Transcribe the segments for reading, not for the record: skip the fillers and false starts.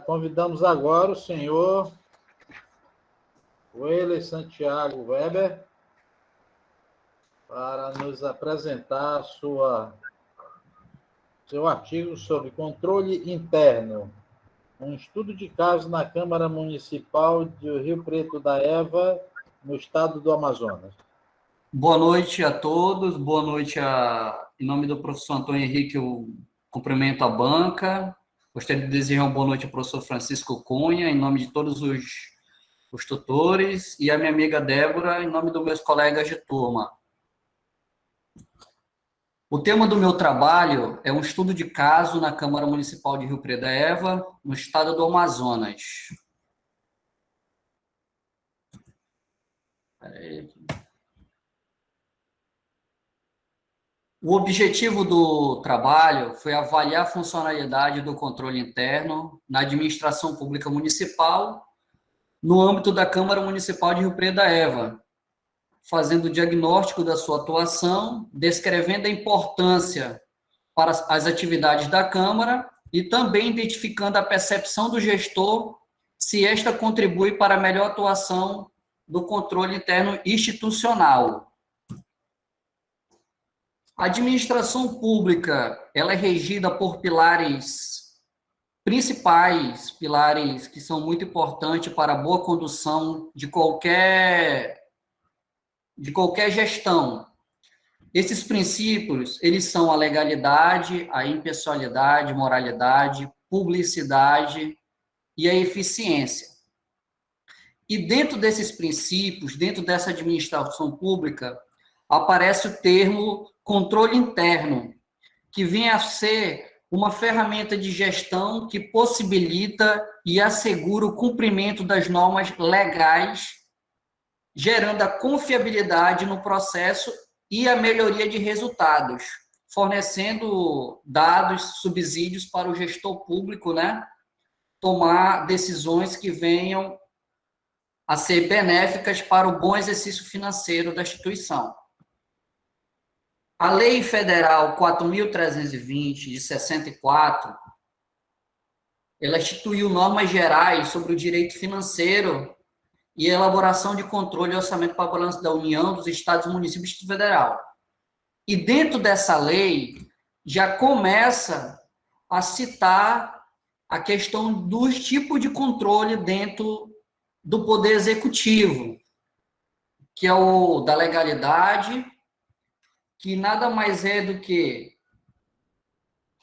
Convidamos agora o senhor Weller Santiago Weber para nos apresentar seu artigo sobre controle interno, um estudo de caso na Câmara Municipal de Rio Preto da Eva, no estado do Amazonas. Boa noite a todos, boa noite em nome do professor Antônio Henrique, eu cumprimento a banca. Gostaria de desejar uma boa noite ao professor Francisco Cunha, em nome de todos os tutores, e a minha amiga Débora, em nome dos meus colegas de turma. O tema do meu trabalho é um estudo de caso na Câmara Municipal de Rio Preto da Eva, no estado do Amazonas. O objetivo do trabalho foi avaliar a funcionalidade do controle interno na administração pública municipal, no âmbito da Câmara Municipal de Rio Preto da Eva, fazendo o diagnóstico da sua atuação, descrevendo a importância para as atividades da Câmara e também identificando a percepção do gestor, se esta contribui para a melhor atuação do controle interno institucional. A administração pública, ela é regida por pilares principais, pilares que são muito importantes para a boa condução de qualquer gestão. Esses princípios, eles são a legalidade, a impessoalidade, moralidade, publicidade e a eficiência. E dentro desses princípios, dentro dessa administração pública, aparece o termo controle interno, que vem a ser uma ferramenta de gestão que possibilita e assegura o cumprimento das normas legais, gerando a confiabilidade no processo e a melhoria de resultados, fornecendo dados, subsídios para o gestor público, né, tomar decisões que venham a ser benéficas para o bom exercício financeiro da instituição. A Lei Federal 4.320, de 64, ela instituiu normas gerais sobre o direito financeiro e elaboração de controle e orçamento para a balança da União, dos Estados, municípios e Distrito Federal. E dentro dessa lei, já começa a citar a questão dos tipos de controle dentro do Poder Executivo, que é o da legalidade, que nada mais é do que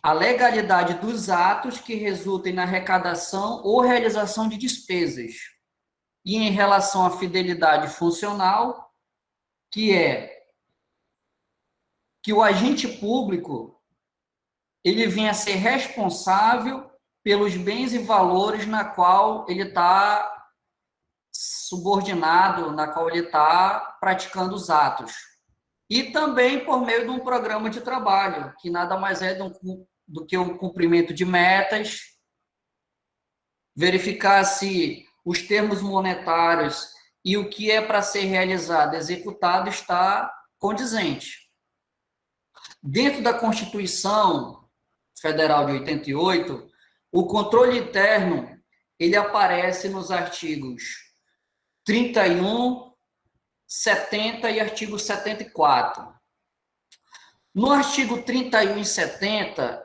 a legalidade dos atos que resultem na arrecadação ou realização de despesas. E em relação à fidelidade funcional, que é que o agente público ele venha a ser responsável pelos bens e valores na qual ele está subordinado, na qual ele está praticando os atos. E também por meio de um programa de trabalho, que nada mais é do que um cumprimento de metas, verificar se os termos monetários e o que é para ser realizado, executado, está condizente. Dentro da Constituição Federal de 88, o controle interno, ele aparece nos artigos 31, 70 e artigo 74. No artigo 31 e 70,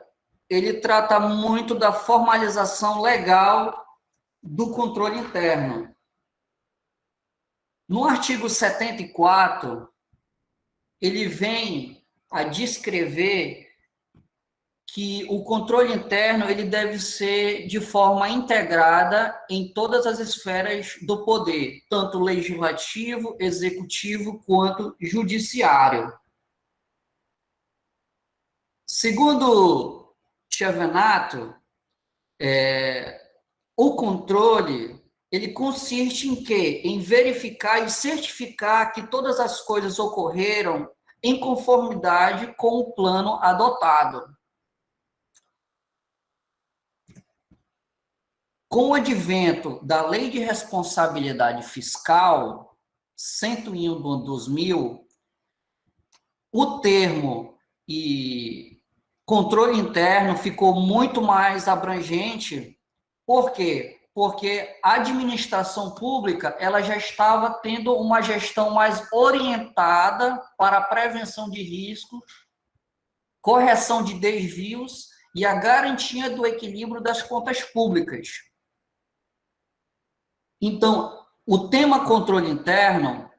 ele trata muito da formalização legal do controle interno. No artigo 74, ele vem a descrever que o controle interno ele deve ser de forma integrada em todas as esferas do poder, tanto legislativo, executivo, quanto judiciário. Segundo Chiavenato, o controle ele consiste em quê? Em verificar e certificar que todas as coisas ocorreram em conformidade com o plano adotado. Com o advento da Lei de Responsabilidade Fiscal 101 do 2000, o termo e controle interno ficou muito mais abrangente Por quê? Porque a administração pública ela já estava tendo uma gestão mais orientada para a prevenção de riscos, correção de desvios e a garantia do equilíbrio das contas públicas. Então, o tema controle interno,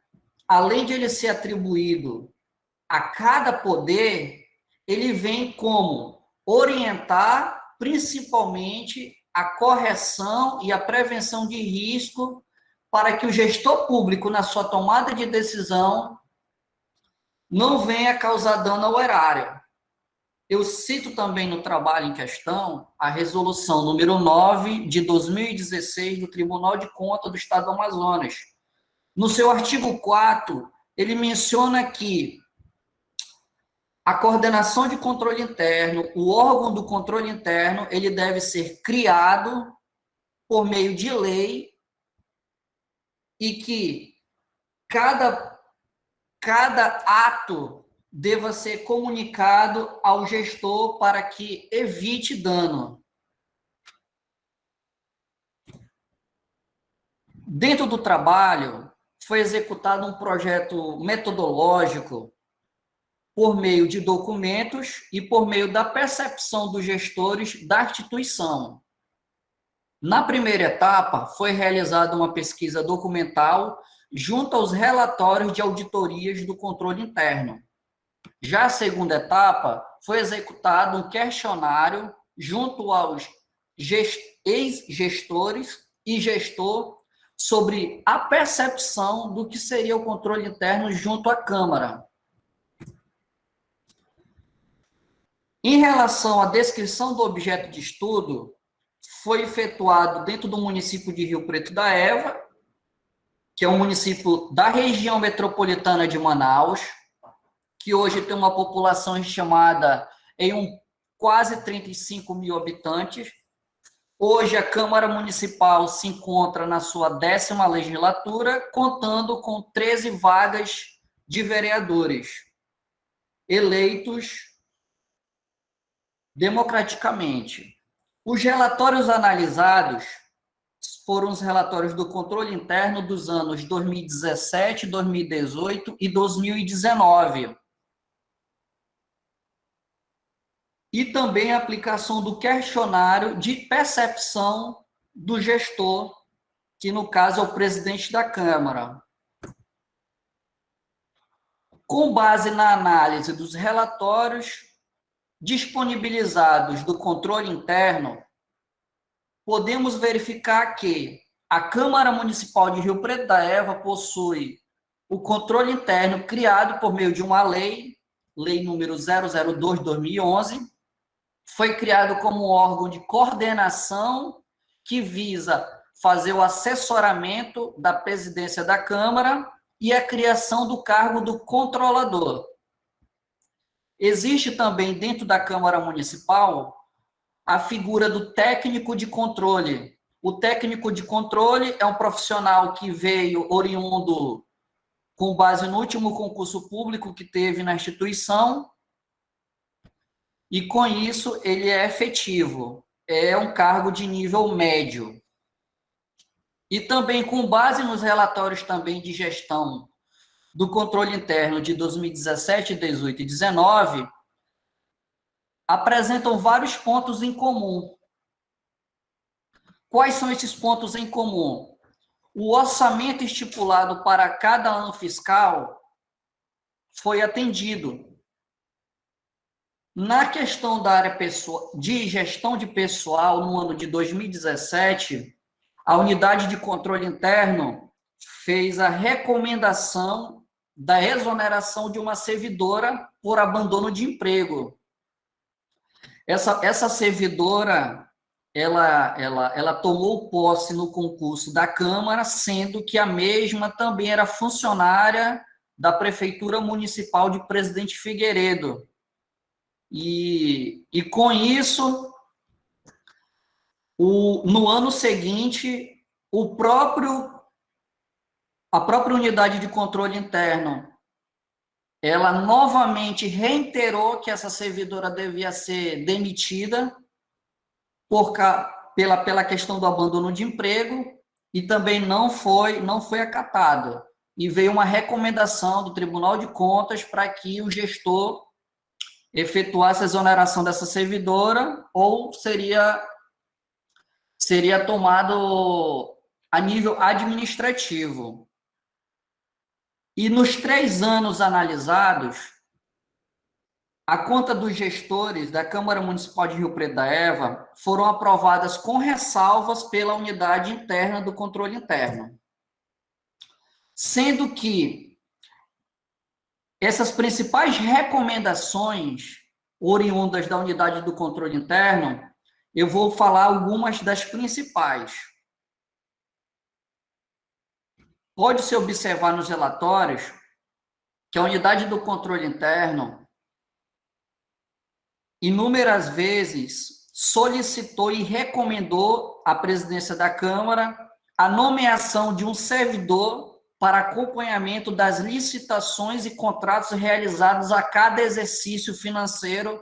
além de ele ser atribuído a cada poder, ele vem como orientar principalmente a correção e a prevenção de risco para que o gestor público, na sua tomada de decisão, não venha causar dano ao erário. Eu cito também no trabalho em questão a resolução número 9 de 2016 do Tribunal de Contas do Estado do Amazonas. No seu artigo 4, ele menciona que a coordenação de controle interno, o órgão do controle interno, ele deve ser criado por meio de lei e que cada ato deva ser comunicado ao gestor para que evite dano. Dentro do trabalho, foi executado um projeto metodológico por meio de documentos e por meio da percepção dos gestores da instituição. Na primeira etapa, foi realizada uma pesquisa documental junto aos relatórios de auditorias do controle interno. Já a segunda etapa, foi executado um questionário junto aos ex-gestores e gestor sobre a percepção do que seria o controle interno junto à Câmara. Em relação à descrição do objeto de estudo, foi efetuado dentro do município de Rio Preto da Eva, que é um município da região metropolitana de Manaus, que hoje tem uma população estimada em quase 35 mil habitantes. Hoje a Câmara Municipal se encontra na sua 10ª legislatura, contando com 13 vagas de vereadores eleitos democraticamente. Os relatórios analisados foram os relatórios do controle interno dos anos 2017, 2018 e 2019. E também a aplicação do questionário de percepção do gestor, que no caso é o presidente da Câmara. Com base na análise dos relatórios disponibilizados do controle interno, podemos verificar que a Câmara Municipal de Rio Preto da Eva possui o controle interno criado por meio de uma lei número 002/2011, foi criado como um órgão de coordenação que visa fazer o assessoramento da presidência da Câmara e a criação do cargo do controlador. Existe também dentro da Câmara Municipal a figura do técnico de controle. O técnico de controle é um profissional que veio oriundo com base no último concurso público que teve na instituição e, com isso, ele é efetivo. É um cargo de nível médio. E também, com base nos relatórios também de gestão do controle interno de 2017, 18 e 19, apresentam vários pontos em comum. Quais são esses pontos em comum? O orçamento estipulado para cada ano fiscal foi atendido. Na questão da área de gestão de pessoal, no ano de 2017, a unidade de controle interno fez a recomendação da exoneração de uma servidora por abandono de emprego. Essa servidora, ela tomou posse no concurso da Câmara, sendo que a mesma também era funcionária da Prefeitura Municipal de Presidente Figueiredo. E com isso, no ano seguinte, a própria unidade de controle interno, ela novamente reiterou que essa servidora devia ser demitida pela questão do abandono de emprego, e também não foi acatado. E veio uma recomendação do Tribunal de Contas para que o gestor efetuasse a exoneração dessa servidora, ou seria tomado a nível administrativo. E nos 3 anos analisados, a conta dos gestores da Câmara Municipal de Rio Preto da Eva foram aprovadas com ressalvas pela unidade interna do controle interno. Sendo que essas principais recomendações oriundas da unidade do controle interno, eu vou falar algumas das principais. Pode-se observar nos relatórios que a unidade do controle interno inúmeras vezes solicitou e recomendou à presidência da Câmara a nomeação de um servidor para acompanhamento das licitações e contratos realizados a cada exercício financeiro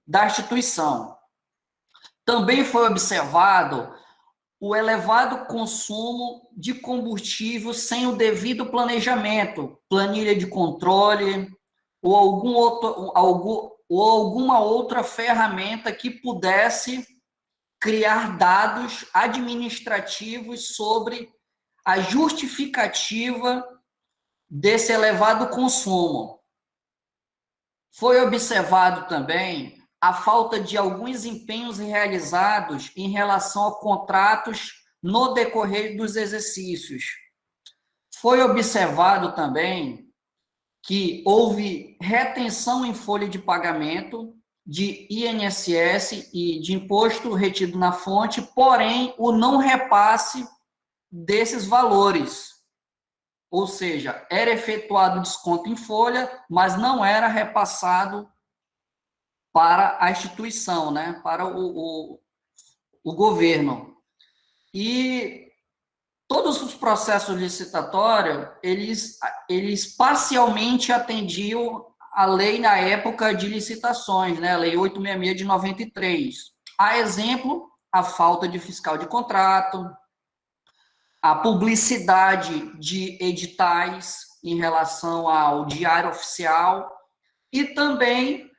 da instituição. Também foi observado o elevado consumo de combustível sem o devido planejamento, planilha de controle ou alguma outra ferramenta que pudesse criar dados administrativos sobre a justificativa desse elevado consumo. Foi observado também a falta de alguns empenhos realizados em relação a contratos no decorrer dos exercícios. Foi observado também que houve retenção em folha de pagamento de INSS e de imposto retido na fonte, porém, o não repasse desses valores. Ou seja, era efetuado desconto em folha, mas não era repassado para a instituição, né, para o governo. E todos os processos licitatórios, eles parcialmente atendiam a lei na época de licitações, né, a Lei 866 de 93. A exemplo, a falta de fiscal de contrato, a publicidade de editais em relação ao diário oficial, e também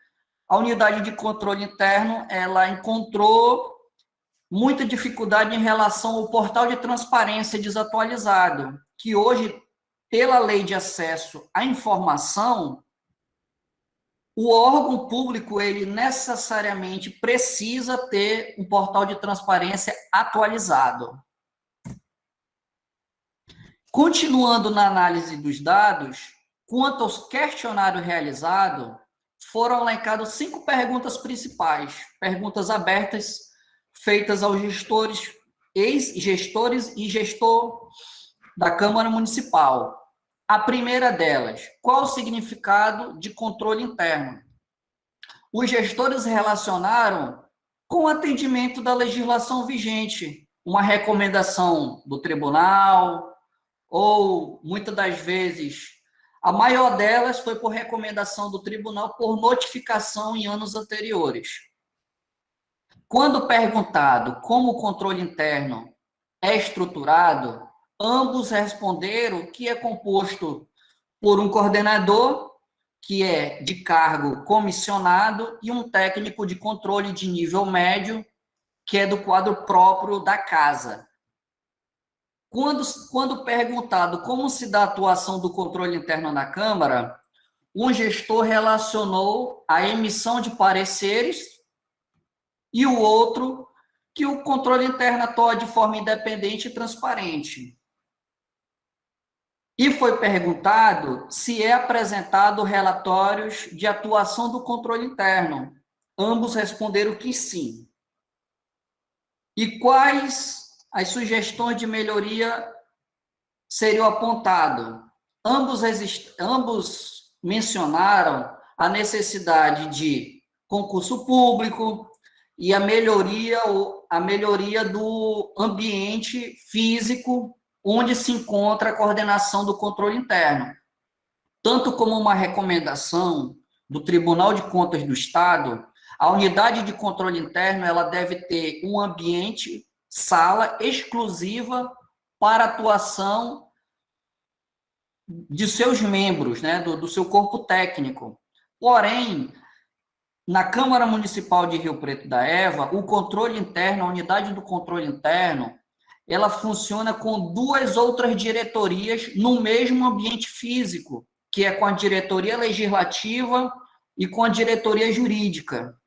a unidade de controle interno, ela encontrou muita dificuldade em relação ao portal de transparência desatualizado, que hoje, pela lei de acesso à informação, o órgão público, ele necessariamente precisa ter um portal de transparência atualizado. Continuando na análise dos dados, quanto aos questionários realizados, foram elencadas 5 perguntas principais, perguntas abertas, feitas aos gestores, ex-gestores e gestor da Câmara Municipal. A primeira delas, qual o significado de controle interno? Os gestores relacionaram com o atendimento da legislação vigente, uma recomendação do tribunal, ou, muitas das vezes, a maior delas foi por recomendação do tribunal por notificação em anos anteriores. Quando perguntado como o controle interno é estruturado, ambos responderam que é composto por um coordenador, que é de cargo comissionado, e um técnico de controle de nível médio, que é do quadro próprio da casa. Quando perguntado como se dá a atuação do controle interno na Câmara, um gestor relacionou a emissão de pareceres e o outro que o controle interno atua de forma independente e transparente. E foi perguntado se é apresentado relatórios de atuação do controle interno. Ambos responderam que sim. E quais as sugestões de melhoria seriam apontadas? Ambos mencionaram a necessidade de concurso público e a melhoria do ambiente físico onde se encontra a coordenação do controle interno. Tanto como uma recomendação do Tribunal de Contas do Estado, A unidade de controle interno, ela deve ter um ambiente, sala exclusiva para atuação de seus membros, né, do seu corpo técnico. Porém, na Câmara Municipal de Rio Preto da Eva, o controle interno, a unidade do controle interno, ela funciona com 2 outras diretorias no mesmo ambiente físico, que é com a diretoria legislativa e com a diretoria jurídica.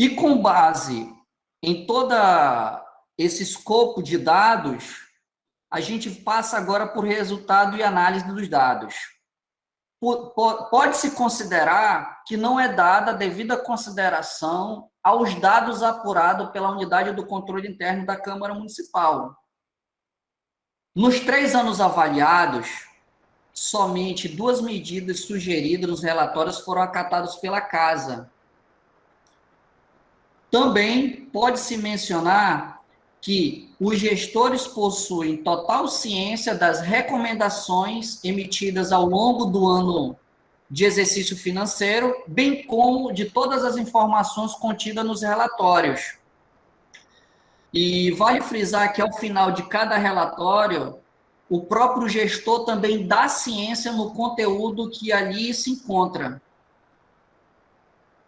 E com base em todo esse escopo de dados, a gente passa agora por resultado e análise dos dados. Pode-se considerar que não é dada devida consideração aos dados apurados pela unidade do controle interno da Câmara Municipal. Nos 3 anos avaliados, somente 2 medidas sugeridas nos relatórios foram acatadas pela Casa. Também pode-se mencionar que os gestores possuem total ciência das recomendações emitidas ao longo do ano de exercício financeiro, bem como de todas as informações contidas nos relatórios. E vale frisar que, ao final de cada relatório, o próprio gestor também dá ciência no conteúdo que ali se encontra.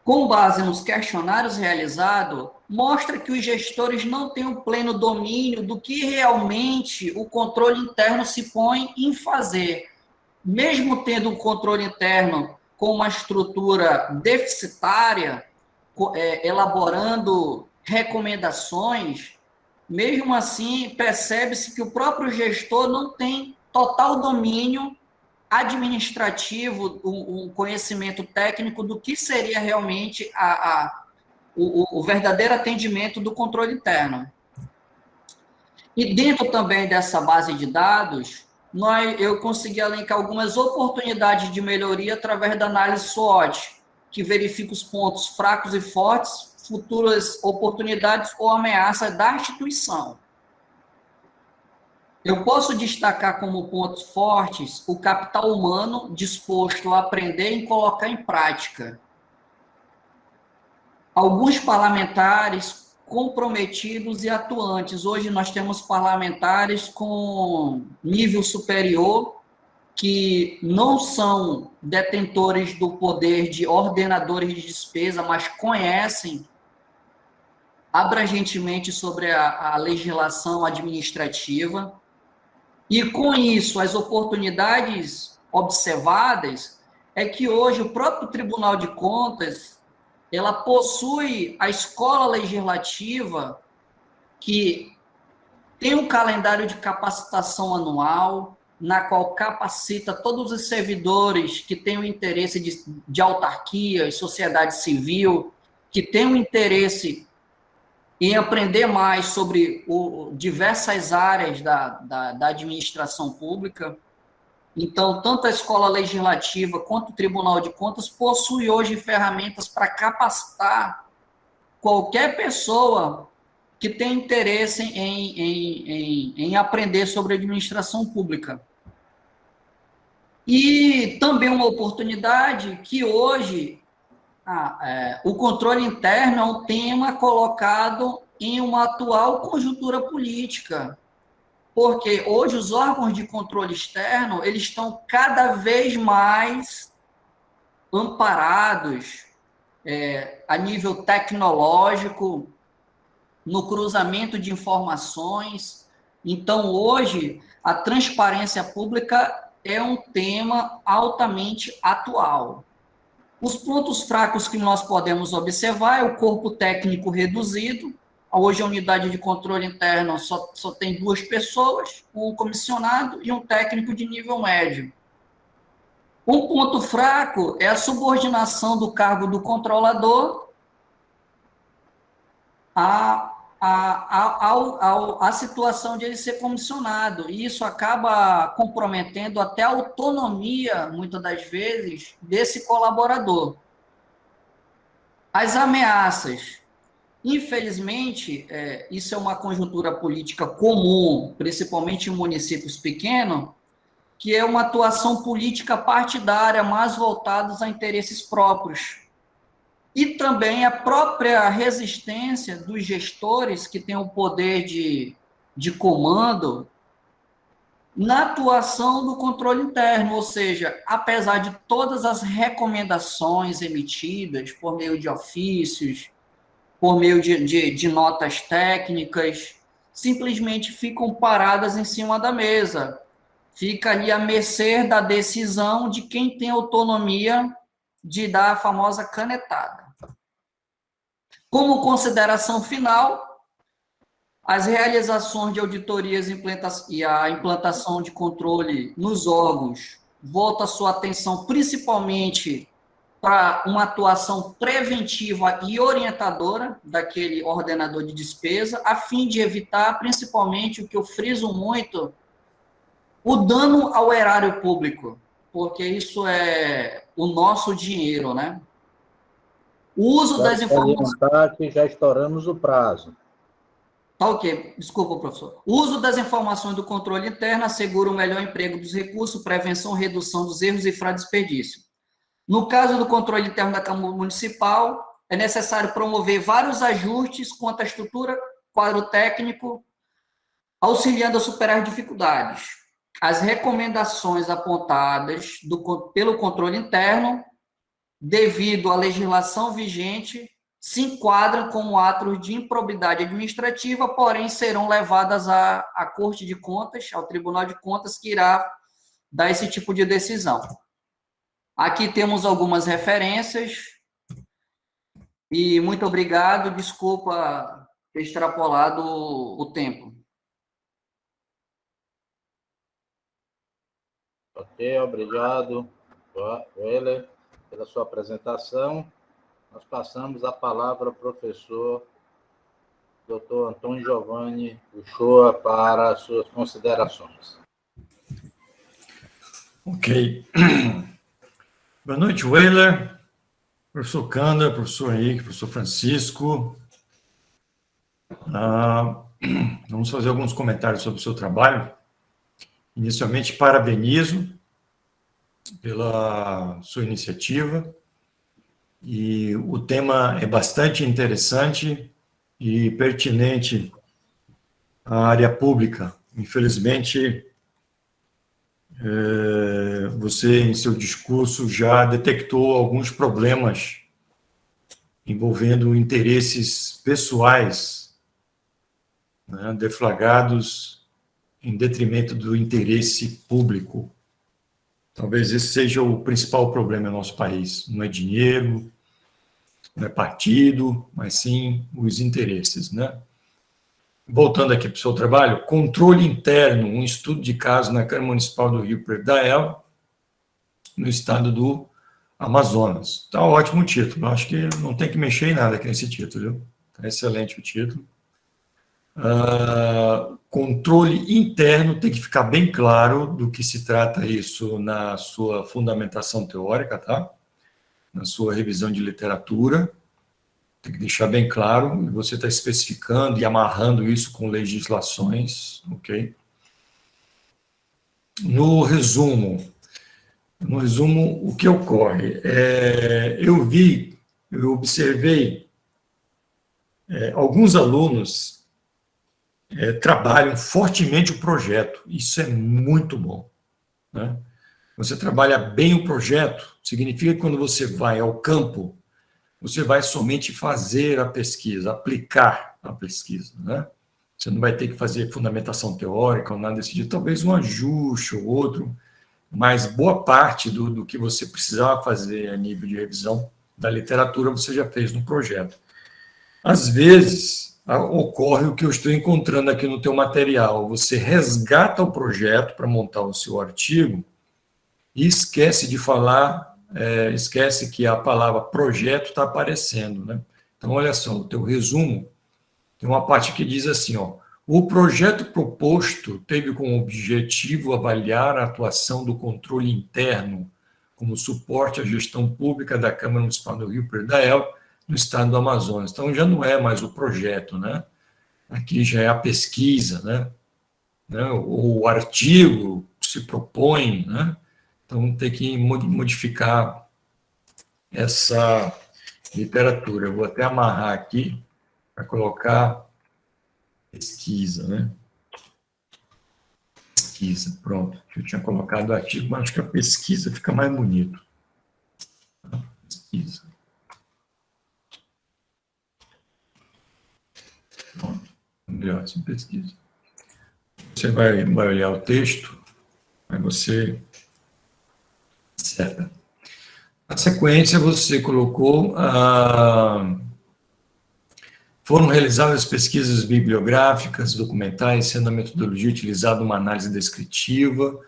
Com base nos questionários realizados, mostra que os gestores não têm o pleno domínio do que realmente o controle interno se põe em fazer. Mesmo tendo um controle interno com uma estrutura deficitária, elaborando recomendações, mesmo assim percebe-se que o próprio gestor não tem total domínio administrativo, um conhecimento técnico do que seria realmente o verdadeiro atendimento do controle interno. E dentro também dessa base de dados, eu consegui elencar algumas oportunidades de melhoria através da análise SWOT, que verifica os pontos fracos e fortes, futuras oportunidades ou ameaças da instituição. Eu posso destacar como pontos fortes o capital humano disposto a aprender e colocar em prática. Alguns parlamentares comprometidos e atuantes. Hoje nós temos parlamentares com nível superior que não são detentores do poder de ordenadores de despesa, mas conhecem abrangentemente sobre a legislação administrativa. E, com isso, as oportunidades observadas é que hoje o próprio Tribunal de Contas, ela possui a escola legislativa que tem um calendário de capacitação anual, na qual capacita todos os servidores que têm o interesse de autarquia, sociedade civil, que têm o interesse em aprender mais sobre diversas áreas da administração pública. Então, tanto a Escola Legislativa quanto o Tribunal de Contas possuem hoje ferramentas para capacitar qualquer pessoa que tem interesse em aprender sobre administração pública. E também uma oportunidade que hoje o controle interno é um tema colocado em uma atual conjuntura política, porque hoje os órgãos de controle externo eles estão cada vez mais amparados a nível tecnológico, no cruzamento de informações. Então, hoje, a transparência pública é um tema altamente atual. Os pontos fracos que nós podemos observar é o corpo técnico reduzido. Hoje, a unidade de controle interno só tem 2 pessoas, um comissionado e um técnico de nível médio. Um ponto fraco é a subordinação do cargo do controlador à situação de ele ser comissionado. E isso acaba comprometendo até a autonomia, muitas das vezes, desse colaborador. As ameaças. Infelizmente, isso é uma conjuntura política comum, principalmente em municípios pequenos, que é uma atuação política partidária, mais voltados a interesses próprios. e também a própria resistência dos gestores que têm o poder de comando na atuação do controle interno, ou seja, apesar de todas as recomendações emitidas por meio de ofícios, por meio de notas técnicas, simplesmente ficam paradas em cima da mesa. Fica ali à mercê da decisão de quem tem autonomia de dar a famosa canetada. Como consideração final, as realizações de auditorias e a implantação de controle nos órgãos volta a sua atenção principalmente para uma atuação preventiva e orientadora daquele ordenador de despesa, a fim de evitar, principalmente, o que eu friso muito, o dano ao erário público, porque isso é o nosso dinheiro, né? O uso das informações... que já estouramos o prazo. Tá ok, desculpa, professor. O uso das informações do controle interno assegura o melhor emprego dos recursos, prevenção, redução dos erros e desperdício. No caso do controle interno da Câmara Municipal, é necessário promover vários ajustes quanto à estrutura, quadro técnico, auxiliando a superar as dificuldades. As recomendações apontadas pelo controle interno, devido à legislação vigente, se enquadram como atos de improbidade administrativa, porém serão levadas à Corte de Contas, ao Tribunal de Contas, que irá dar esse tipo de decisão. Aqui temos algumas referências, e muito obrigado, desculpa ter extrapolado o tempo. Ok, obrigado, Weller, pela sua apresentação. Nós passamos a palavra ao professor Dr. Antônio Giovanni Uchoa para as suas considerações. Ok. Boa noite, Weller, professor Kanda, professor Henrique, professor Francisco. Vamos fazer alguns comentários sobre o seu trabalho. Inicialmente, parabenizo pela sua iniciativa. E o tema é bastante interessante e pertinente à área pública. Infelizmente, você, em seu discurso, já detectou alguns problemas envolvendo interesses pessoais, né, deflagrados em detrimento do interesse público. Talvez esse seja o principal problema no nosso país. Não é dinheiro, não é partido, mas sim os interesses, né? Voltando aqui para o seu trabalho, controle interno, um estudo de caso na Câmara Municipal do Rio Preto da Eva, no estado do Amazonas. Tá um ótimo título, acho que não tem que mexer em nada aqui nesse título, viu? Tá excelente o título. Controle interno, tem que ficar bem claro do que se trata isso na sua fundamentação teórica, tá? Na sua revisão de literatura, tem que deixar bem claro, e você está especificando e amarrando isso com legislações, ok? No resumo, o que ocorre? Eu observei alguns alunos trabalham fortemente o projeto, isso é muito bom, né? Você trabalha bem o projeto, significa que quando você vai ao campo, você vai somente fazer a pesquisa, aplicar a pesquisa, né? Você não vai ter que fazer fundamentação teórica ou nada desse tipo, talvez um ajuste ou outro, mas boa parte do que você precisava fazer a nível de revisão da literatura você já fez no projeto. Às vezes, ocorre o que eu estou encontrando aqui no teu material, você resgata o projeto para montar o seu artigo e esquece de falar, esquece que a palavra projeto está aparecendo, né? Então, olha só, o teu resumo, tem uma parte que diz assim, ó, o projeto proposto teve como objetivo avaliar a atuação do controle interno como suporte à gestão pública da Câmara Municipal do Rio Preto da Eva, no estado do Amazonas. Então, já não é mais o projeto, né? Aqui já é a pesquisa, né? O artigo se propõe, né? Então, tem que modificar literatura. Eu vou até amarrar aqui para colocar pesquisa, né? Pesquisa, pronto. Eu tinha colocado artigo, mas acho que a pesquisa fica mais bonito. Pesquisa. Pronto. Melhor assim, pesquisa. Você vai olhar o texto, aí você acerta. Na sequência, você colocou foram realizadas pesquisas bibliográficas, documentais, sendo a metodologia utilizada uma análise descritiva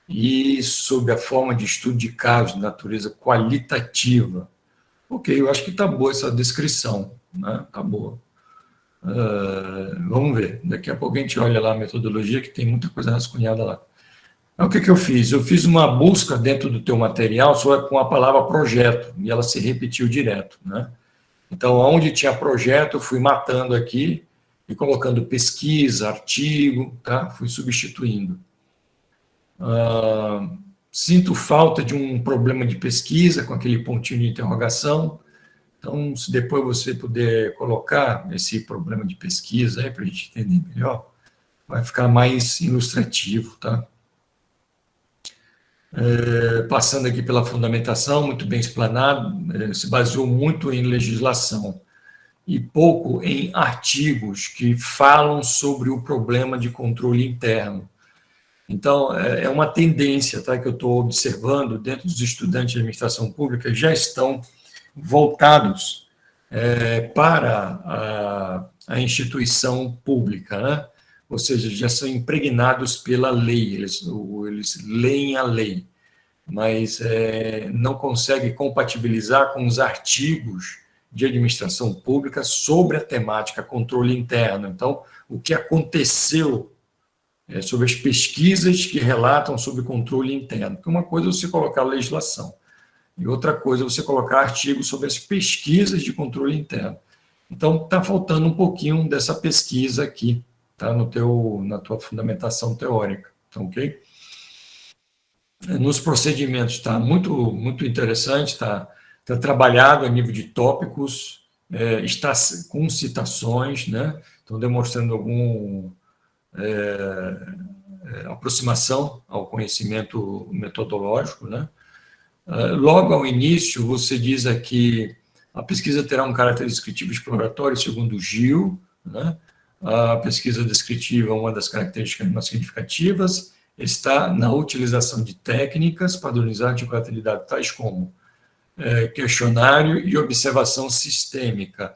e sob a forma de estudo de casos de natureza qualitativa. Ok, eu acho que está boa essa descrição, né? Está boa. Vamos ver, daqui a pouco a gente olha lá a metodologia, que tem muita coisa rascunhada lá. Então, o que eu fiz? Eu fiz uma busca dentro do teu material só com a palavra projeto, e ela se repetiu direto, né? Então, onde tinha projeto, eu fui matando aqui e colocando pesquisa, artigo, tá? Fui substituindo. Sinto falta de um problema de pesquisa com aquele pontinho de interrogação. Então, se depois você puder colocar esse problema de pesquisa aí para a gente entender melhor, vai ficar mais ilustrativo, tá? Passando aqui pela fundamentação, muito bem explanado, se baseou muito em legislação e pouco em artigos que falam sobre o problema de controle interno. Então, é uma tendência, tá, que eu estou observando dentro dos estudantes de administração pública, já estão voltados para a instituição pública, né? Ou seja, já são impregnados pela lei, eles leem a lei, mas não conseguem compatibilizar com os artigos de administração pública sobre a temática controle interno. Então, o que aconteceu sobre as pesquisas que relatam sobre controle interno. Porque uma coisa é você colocar legislação, e outra coisa é você colocar artigos sobre as pesquisas de controle interno. Então, está faltando um pouquinho dessa pesquisa aqui, tá, na tua fundamentação teórica, tá, ok? Nos procedimentos está muito, muito interessante, está trabalhado a nível de tópicos, está com citações, né? Estão demonstrando alguma aproximação ao conhecimento metodológico, né? Logo ao início, você diz aqui, a pesquisa terá um caráter descritivo exploratório, segundo o Gil, né? A pesquisa descritiva, uma das características mais significativas, está na utilização de técnicas padronizadas de qualidade, tais como questionário e observação sistêmica.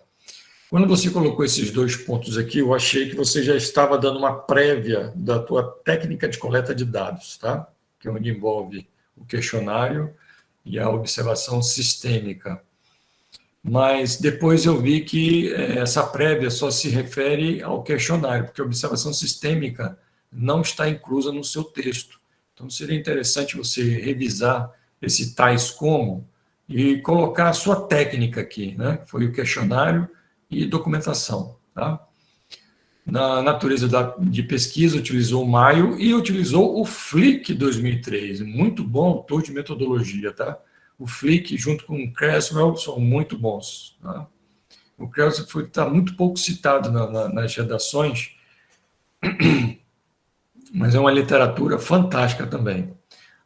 Quando você colocou esses dois pontos aqui, eu achei que você já estava dando uma prévia da tua técnica de coleta de dados, tá? Que é onde envolve o questionário e a observação sistêmica. Mas depois eu vi que essa prévia só se refere ao questionário, porque a observação sistêmica não está inclusa no seu texto. Então, seria interessante você revisar esse tais como e colocar a sua técnica aqui, né? Foi o questionário e documentação, tá? Na natureza de pesquisa, utilizou o Maio e utilizou o Flick 2003, muito bom autor de metodologia, tá? O Flick, junto com o Creswell, são muito bons, tá? O Creswell está muito pouco citado nas redações, mas é uma literatura fantástica também.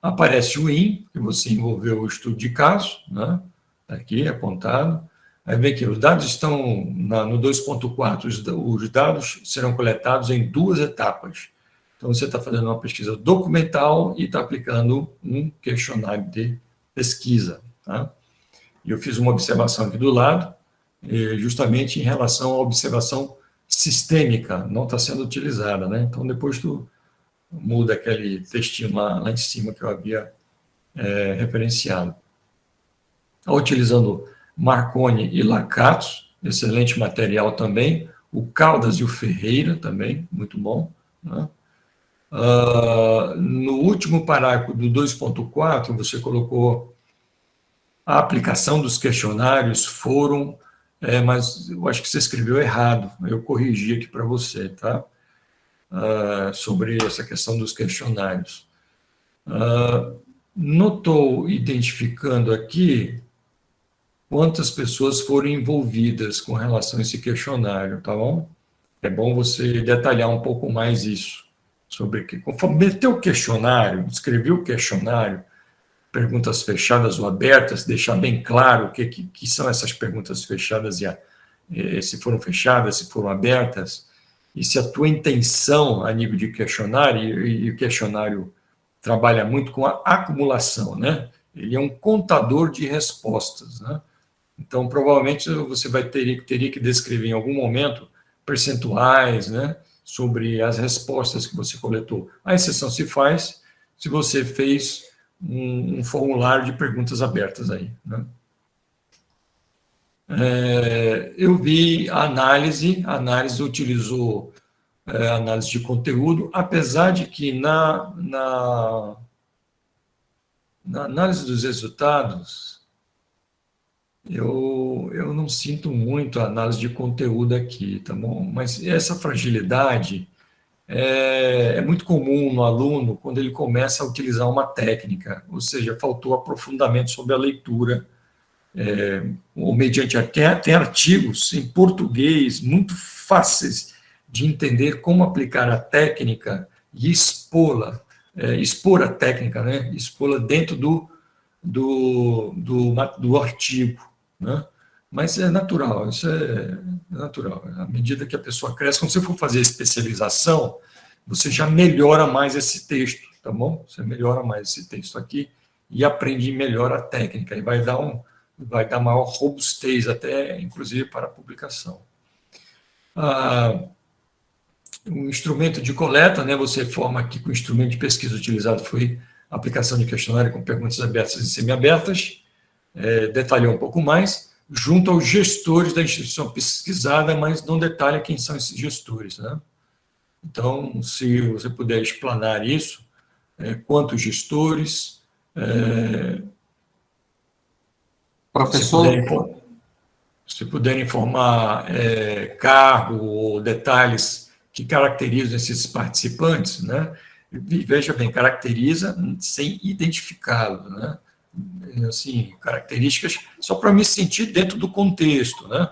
Aparece o IN, que você envolveu o estudo de caso, né? Tá aqui, apontado. Aí vem que os dados estão no 2.4, os dados serão coletados em 2 etapas. Então, você está fazendo uma pesquisa documental e está aplicando um questionário de pesquisa, tá? E eu fiz uma observação aqui do lado, justamente em relação à observação sistêmica, não está sendo utilizada, né? Então, depois tu muda aquele textinho lá em cima que eu havia referenciado. Utilizando Marconi e Lacato, excelente material também, o Caldas e o Ferreira também, muito bom, né? No último parágrafo do 2.4, você colocou a aplicação dos questionários foram, mas eu acho que você escreveu errado, eu corrigi aqui para você, tá? Sobre essa questão dos questionários. Não estou identificando aqui quantas pessoas foram envolvidas com relação a esse questionário, tá bom? É bom você detalhar um pouco mais isso, sobre que, conforme meteu o questionário, escreveu o questionário, perguntas fechadas ou abertas, deixar bem claro o que são essas perguntas fechadas e se foram fechadas, se foram abertas, e se a tua intenção a nível de questionário, e o questionário trabalha muito com a acumulação, né? Ele é um contador de respostas, né? Então, provavelmente, você teria que descrever em algum momento percentuais, né, sobre as respostas que você coletou. A exceção se faz se você fez um formulário de perguntas abertas aí, né? Eu vi a análise utilizou análise de conteúdo, apesar de que na análise dos resultados, eu não sinto muito a análise de conteúdo aqui, tá bom? Mas essa fragilidade é muito comum no aluno quando ele começa a utilizar uma técnica, ou seja, faltou aprofundamento sobre a leitura, ou mediante até artigos em português muito fáceis de entender como aplicar a técnica e expor a técnica, né? Expô-la dentro do artigo, né? Mas é natural, isso é natural. À medida que a pessoa cresce, quando você for fazer especialização, você já melhora mais esse texto, tá bom? Você melhora mais esse texto aqui e aprende melhor a técnica, e vai dar maior robustez até, inclusive, para a publicação. O instrumento de coleta, né, você forma aqui que o instrumento de pesquisa utilizado foi a aplicação de questionário com perguntas abertas e semiabertas, detalhou um pouco mais, junto aos gestores da instituição pesquisada, mas não detalha quem são esses gestores, né? Então, se você puder explanar isso, quantos gestores, Professor, se puder informar cargo ou detalhes que caracterizam esses participantes, né? E veja bem, caracteriza sem identificá-lo, né? Assim, características só para me sentir dentro do contexto, né?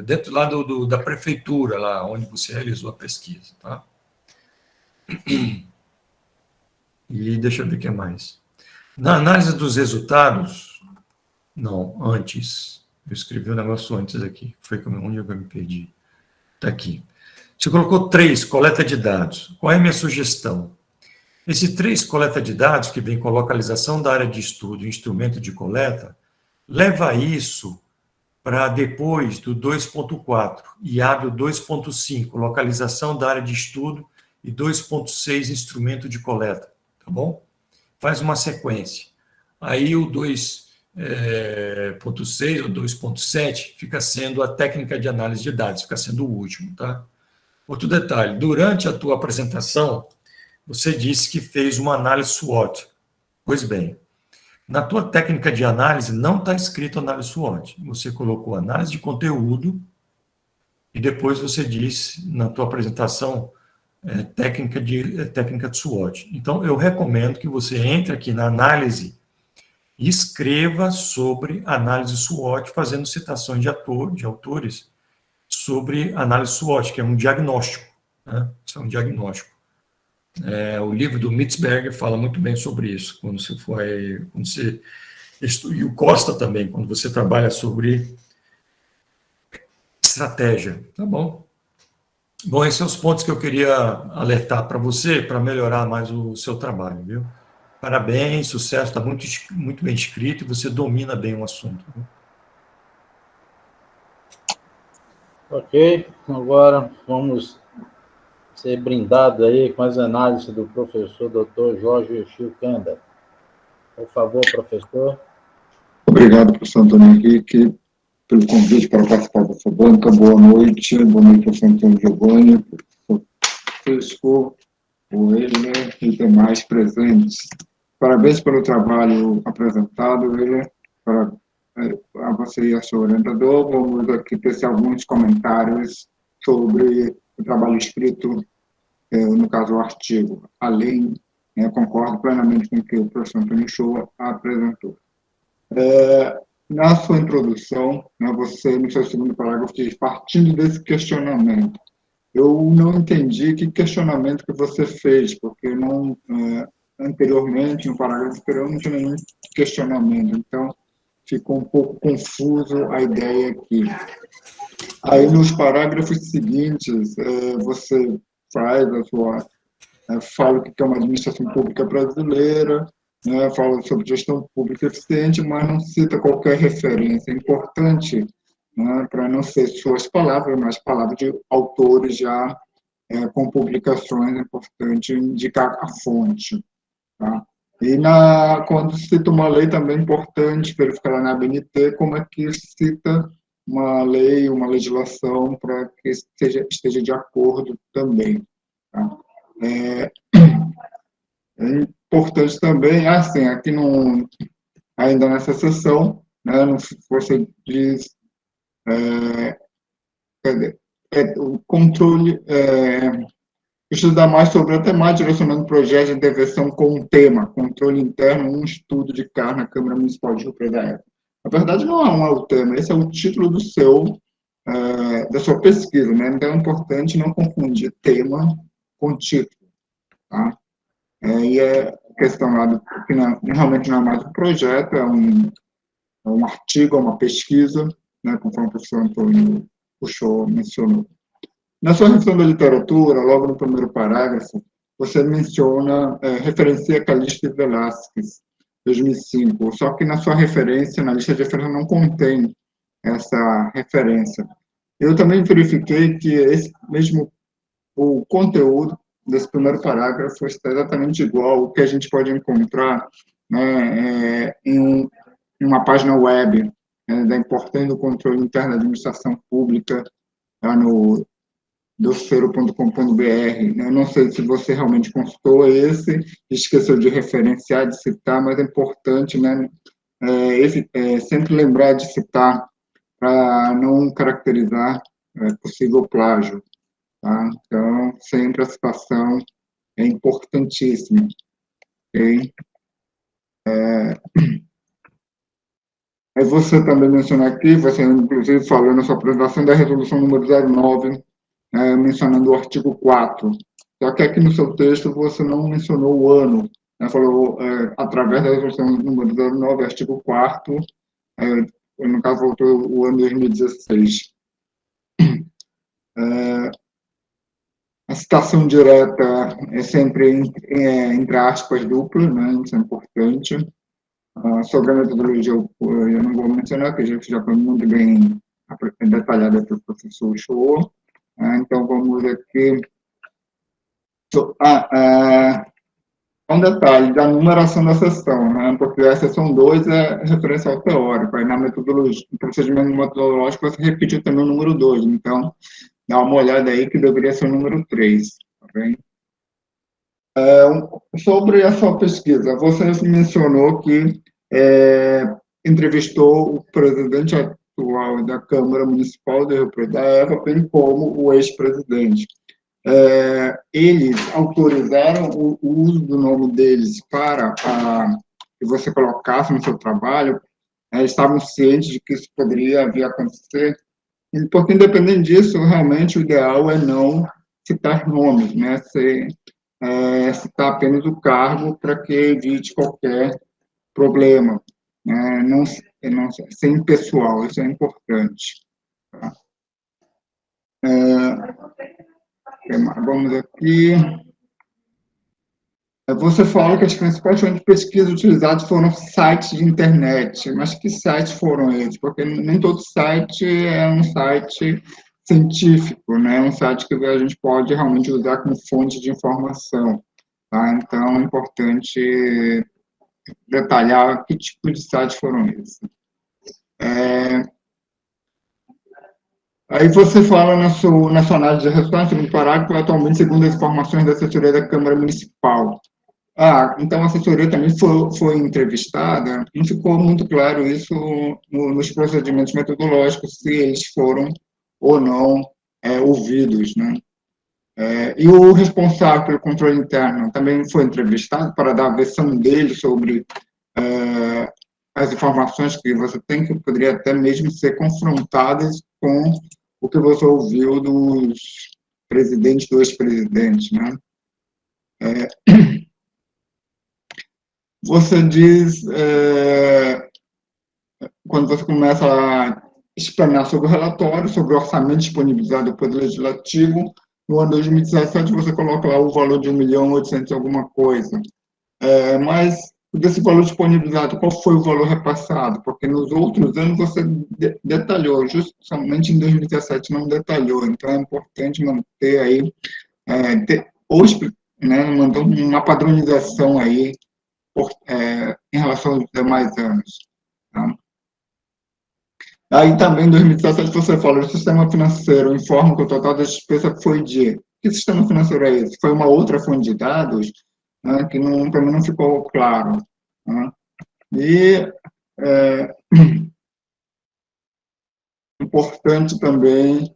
Dentro lá da prefeitura, lá onde você realizou a pesquisa, tá? E deixa eu ver o que mais. Na análise dos resultados, não, antes, eu escrevi um negócio antes aqui, foi onde eu me perdi. Está aqui. Você colocou 3, coleta de dados. Qual é a minha sugestão? Esse 3, coleta de dados, que vem com a localização da área de estudo e instrumento de coleta, leva isso para depois do 2.4 e abre o 2.5, localização da área de estudo, e 2.6, instrumento de coleta, tá bom? Faz uma sequência. Aí o 2.6 ou 2.7 fica sendo a técnica de análise de dados, fica sendo o último, tá? Outro detalhe, durante a tua apresentação, você disse que fez uma análise SWOT. Pois bem, na tua técnica de análise não está escrito análise SWOT. Você colocou análise de conteúdo e depois você disse na tua apresentação técnica de SWOT. Então, eu recomendo que você entre aqui na análise e escreva sobre análise SWOT, fazendo citações de autores sobre análise SWOT, que é um diagnóstico, né? Isso é um diagnóstico. O livro do Mitzberger fala muito bem sobre isso, quando você e o Costa também, quando você trabalha sobre estratégia, tá bom? Bom, esses são os pontos que eu queria alertar para você, para melhorar mais o seu trabalho, viu? Parabéns, sucesso, está muito, muito bem escrito e você domina bem o assunto. Viu? Ok, agora vamos ser brindados aí com as análises do professor Dr. Jorge Chilcanda. Por favor, professor. Obrigado, professor Antônio Henrique, pelo convite para participar dessa banca. Boa noite, professor Antônio Giovanni, professor Fresco, o Ele e demais presentes. Parabéns pelo trabalho apresentado, Ele, a você e a sua orientador. Vamos aqui tecer alguns comentários sobre o trabalho escrito, no caso, o artigo. Além, concordo plenamente com o que o professor Antônio Shoa apresentou. na sua introdução, né, você, no seu segundo parágrafo, diz, partindo desse questionamento. Eu não entendi que questionamento que você fez, porque não, anteriormente, no parágrafo anterior, não tinha nenhum questionamento. Então, ficou um pouco confuso a ideia aqui. Aí, nos parágrafos seguintes, você faz a sua... fala o que é uma administração pública brasileira, né, fala sobre gestão pública eficiente, mas não cita qualquer referência. É importante, né, para não ser suas palavras, mas palavras de autores já com publicações, é importante indicar a fonte. Tá? E quando cita uma lei, também é importante verificar lá na ABNT como é que cita uma lei, uma legislação, para que esteja de acordo também. Tá? É importante também, assim, aqui ainda nessa sessão, né, você diz o controle, estudar mais sobre a temática, direcionando projetos de intervenção com um tema, controle interno, um estudo de CAR na Câmara Municipal de Rio Preto da Eva. Na verdade, não é o tema, esse é o título da sua pesquisa, né? Então é importante não confundir tema com título, tá? E a questão lá, que realmente não é mais um projeto, é um artigo, é uma pesquisa, né, conforme o professor Antônio mencionou. Na sua revisão da literatura, logo no primeiro parágrafo, você menciona, referencia Calixto Velasquez, 2005, só que na sua referência, na lista de referência, não contém essa referência. Eu também verifiquei que o conteúdo desse primeiro parágrafo está exatamente igual ao que a gente pode encontrar, né, em uma página web, da importância do controle interno da administração pública, lá no docero.com.br. Eu não sei se você realmente consultou esse, esqueceu de referenciar, de citar, mas é importante, né, sempre lembrar de citar para não caracterizar possível plágio. Tá? Então, sempre a citação é importantíssima. Okay? Aí você também mencionou aqui, você inclusive falou na sua apresentação da resolução número 09, mencionando o artigo 4. Só que aqui no seu texto você não mencionou o ano, né? Falou através da resolução número 09, artigo 4º, no caso voltou o ano 2016. A citação direta é sempre entre aspas duplas, né? Isso é importante. Sobre a metodologia, eu não vou mencionar, porque já foi muito bem detalhada pelo professor Show. Então, vamos aqui. Um detalhe da numeração da sessão, né? Porque a sessão 2 é referencial teórico, aí na metodologia, no procedimento metodológico, você repetiu também o número 2, então, dá uma olhada aí que deveria ser o número 3, tá bem? Sobre a sua pesquisa, você mencionou que entrevistou o presidente atual da Câmara Municipal de Rio Preto da Eva, bem como o ex-presidente. Eles autorizaram o uso do nome deles para que você colocasse no seu trabalho, eles estavam cientes de que isso poderia vir a acontecer, porque, independente disso, realmente o ideal é não citar nomes, né? Citar apenas o cargo para que evite qualquer problema, né? Não ser impessoal, isso é importante. Tá? Vamos aqui. Você fala que as principais fontes de pesquisa utilizadas foram sites de internet, mas que sites foram eles? Porque nem todo site é um site científico, né? É um site que a gente pode realmente usar como fonte de informação. Tá? Então, é importante detalhar que tipo de sites foram esses. Aí você fala na sua análise de resultados, no parágrafo, atualmente, segundo as informações da assessoria da Câmara Municipal. Então a assessoria também foi entrevistada, não ficou muito claro isso nos procedimentos metodológicos, se eles foram ou não ouvidos, né? E o responsável pelo controle interno também foi entrevistado para dar a versão dele sobre as informações que você tem, que poderia até mesmo ser confrontadas com o que você ouviu dos presidentes, do ex-presidente, né? Você diz, quando você começa a explanar sobre o relatório, sobre o orçamento disponibilizado pelo Legislativo, no ano 2017 você coloca lá o valor de 1.800.000 alguma coisa. Mas desse valor disponibilizado, qual foi o valor repassado? Porque nos outros anos você detalhou, justamente em 2017 não detalhou, então é importante manter aí, hoje, né, mandou uma padronização aí em relação aos demais anos. Tá? Aí também em 2017 você fala, o sistema financeiro informa que o total da despesa foi de... Que sistema financeiro é esse? Foi uma outra fonte de dados, né, que para mim não ficou claro. Né? E importante também,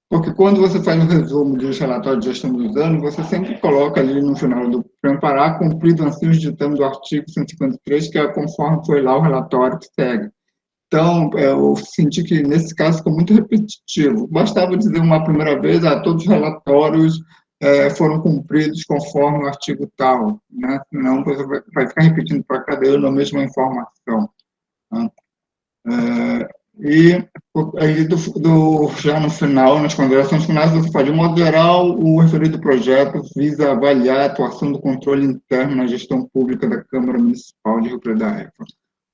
porque quando você faz um resumo dos relatórios de gestão dos anos, você sempre coloca ali no final do parágrafo, cumprido assim os ditames do artigo 153, que é conforme foi lá o relatório que segue. Então, eu senti que, nesse caso, ficou muito repetitivo. Bastava dizer uma primeira vez, todos os relatórios foram cumpridos conforme o artigo tal, né? Senão você vai ficar repetindo para cada ano a mesma informação. Né? E aí, já no final, nas considerações finais, você fala, de modo geral, o referido projeto visa avaliar a atuação do controle interno na gestão pública da Câmara Municipal de Rio Preto da Eva.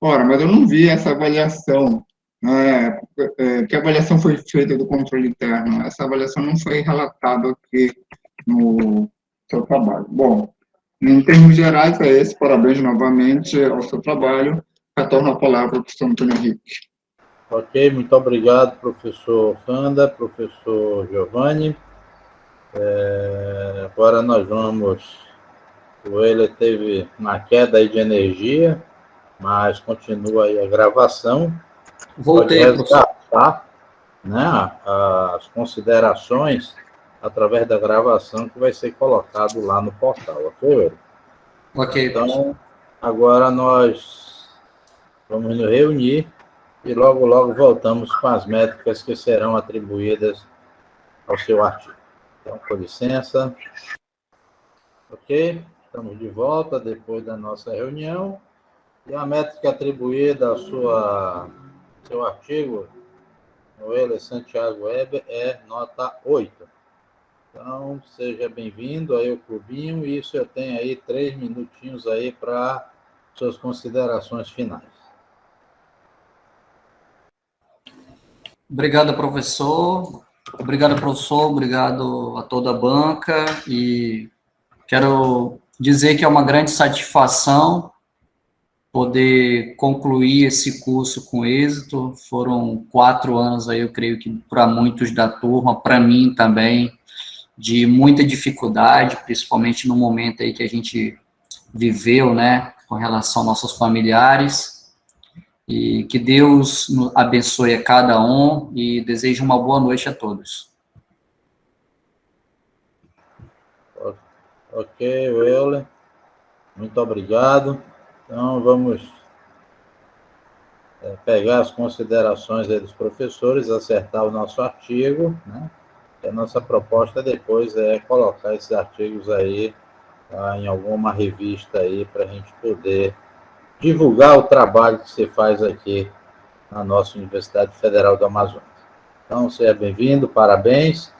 Ora, mas eu não vi essa avaliação, né? Que avaliação foi feita do controle interno? Essa avaliação não foi relatada aqui no seu trabalho. Bom, em termos gerais, é esse. Parabéns novamente ao seu trabalho. Retorno a palavra para o professor Antônio Henrique. Ok, muito obrigado, professor Kanda, professor Giovanni. Agora nós vamos... O Euler teve uma queda aí de energia, mas continua aí a gravação. Voltei, professor. Né, as considerações através da gravação que vai ser colocado lá no portal, ok, Euler? Ok, então, professor. Agora nós vamos nos reunir e logo voltamos com as métricas que serão atribuídas ao seu artigo. Então, com licença. Ok? Estamos de volta depois da nossa reunião. E a métrica atribuída ao seu artigo, no Euler Santiago Weber, é nota 8. Então, seja bem-vindo aí ao clubinho. E isso eu tenho aí 3 minutinhos aí para suas considerações finais. Obrigado, professor. Obrigado, professor. Obrigado a toda a banca. E quero dizer que é uma grande satisfação poder concluir esse curso com êxito. Foram 4 anos aí, eu creio que para muitos da turma, para mim também, de muita dificuldade, principalmente no momento aí que a gente viveu, né, com relação aos nossos familiares. E que Deus abençoe a cada um e desejo uma boa noite a todos. Ok, Euler. Muito obrigado. Então, vamos pegar as considerações aí dos professores, acertar o nosso artigo, né? E a nossa proposta depois é colocar esses artigos aí em alguma revista aí para a gente poder divulgar o trabalho que se faz aqui na nossa Universidade Federal do Amazonas. Então, seja bem-vindo, parabéns.